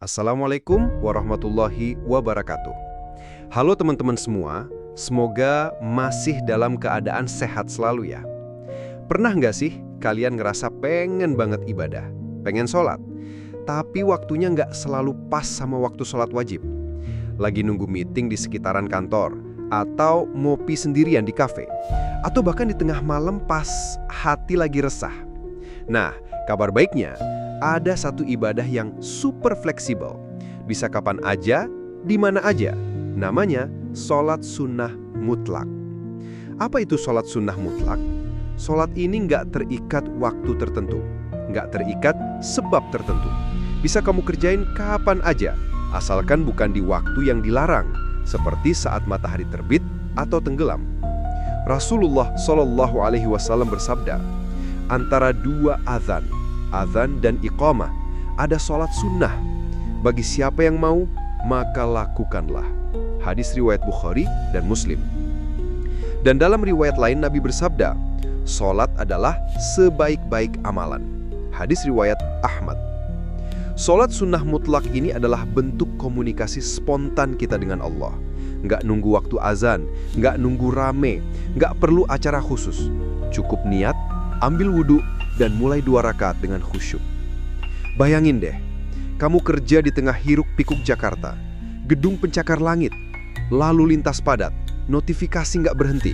Assalamualaikum warahmatullahi wabarakatuh. Halo teman-teman semua, semoga masih dalam keadaan sehat selalu ya. Pernah nggak sih kalian ngerasa pengen banget ibadah, pengen sholat, tapi waktunya nggak selalu pas sama waktu sholat wajib? Lagi nunggu meeting di sekitaran kantor, atau ngopi sendirian di kafe, atau bahkan di tengah malam pas hati lagi resah. Nah, kabar baiknya, ada satu ibadah yang super fleksibel. Bisa kapan aja, di mana aja. Namanya sholat sunnah mutlak. Apa itu sholat sunnah mutlak? Sholat ini nggak terikat waktu tertentu, nggak terikat sebab tertentu. Bisa kamu kerjain kapan aja, asalkan bukan di waktu yang dilarang, seperti saat matahari terbit atau tenggelam. Rasulullah Shallallahu Alaihi Wasallam bersabda, antara dua azan dan iqamah, ada sholat sunnah. Bagi siapa yang mau, maka lakukanlah. Hadis riwayat Bukhari dan Muslim. Dan dalam riwayat lain Nabi bersabda, sholat adalah sebaik-baik amalan. Hadis riwayat Ahmad. Sholat sunnah mutlak ini adalah bentuk komunikasi spontan kita dengan Allah. Nggak nunggu waktu azan, nggak nunggu rame, nggak perlu acara khusus. Cukup niat, ambil wudhu, dan mulai 2 rakaat dengan khusyuk. Bayangin deh, kamu kerja di tengah hiruk-pikuk Jakarta, gedung pencakar langit, lalu lintas padat, notifikasi nggak berhenti.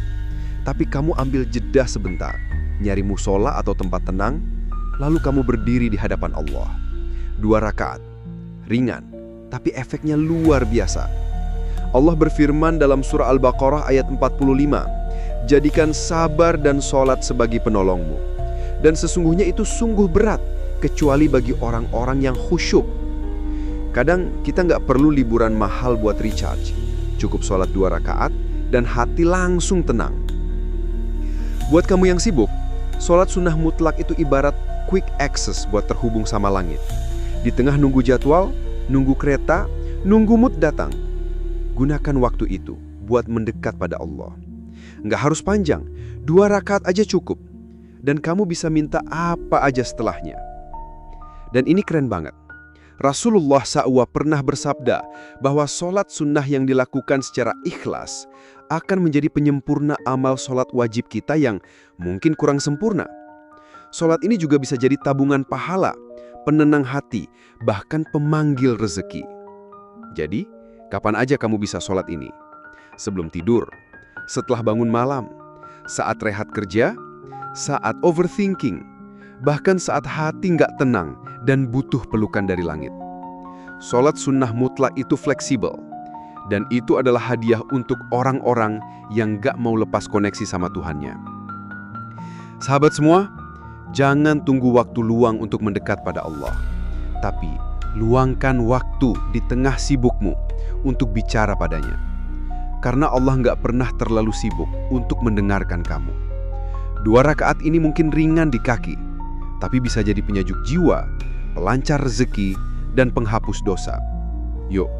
Tapi kamu ambil jeda sebentar, nyari musola atau tempat tenang, lalu kamu berdiri di hadapan Allah. 2 rakaat, ringan, tapi efeknya luar biasa. Allah berfirman dalam surah Al-Baqarah ayat 45, jadikan sabar dan sholat sebagai penolongmu. Dan sesungguhnya itu sungguh berat, kecuali bagi orang-orang yang khusyuk. Kadang kita nggak perlu liburan mahal buat recharge. Cukup sholat 2 rakaat dan hati langsung tenang. Buat kamu yang sibuk, sholat sunnah mutlak itu ibarat quick access buat terhubung sama langit. Di tengah nunggu jadwal, nunggu kereta, nunggu mood datang. Gunakan waktu itu buat mendekat pada Allah. Nggak harus panjang, 2 rakaat aja cukup. Dan kamu bisa minta apa aja setelahnya. Dan ini keren banget. Rasulullah SAW pernah bersabda bahwa sholat sunnah yang dilakukan secara ikhlas akan menjadi penyempurna amal sholat wajib kita yang mungkin kurang sempurna. Sholat ini juga bisa jadi tabungan pahala, penenang hati, bahkan pemanggil rezeki. Jadi, kapan aja kamu bisa sholat ini? Sebelum tidur, setelah bangun malam, saat rehat kerja, saat overthinking, bahkan saat hati nggak tenang dan butuh pelukan dari langit. Sholat sunnah mutlak itu fleksibel, dan itu adalah hadiah untuk orang-orang yang nggak mau lepas koneksi sama Tuhannya. Sahabat semua, jangan tunggu waktu luang untuk mendekat pada Allah, tapi luangkan waktu di tengah sibukmu untuk bicara padanya. Karena Allah nggak pernah terlalu sibuk untuk mendengarkan kamu. 2 rakaat ini mungkin ringan di kaki, tapi bisa jadi penyejuk jiwa, pelancar rezeki, dan penghapus dosa. Yuk,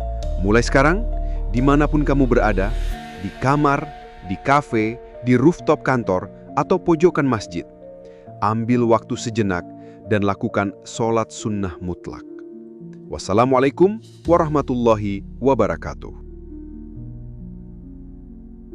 mulai sekarang, dimanapun kamu berada, di kamar, di kafe, di rooftop kantor, atau pojokan masjid, ambil waktu sejenak dan lakukan sholat sunnah mutlak. Wassalamualaikum warahmatullahi wabarakatuh.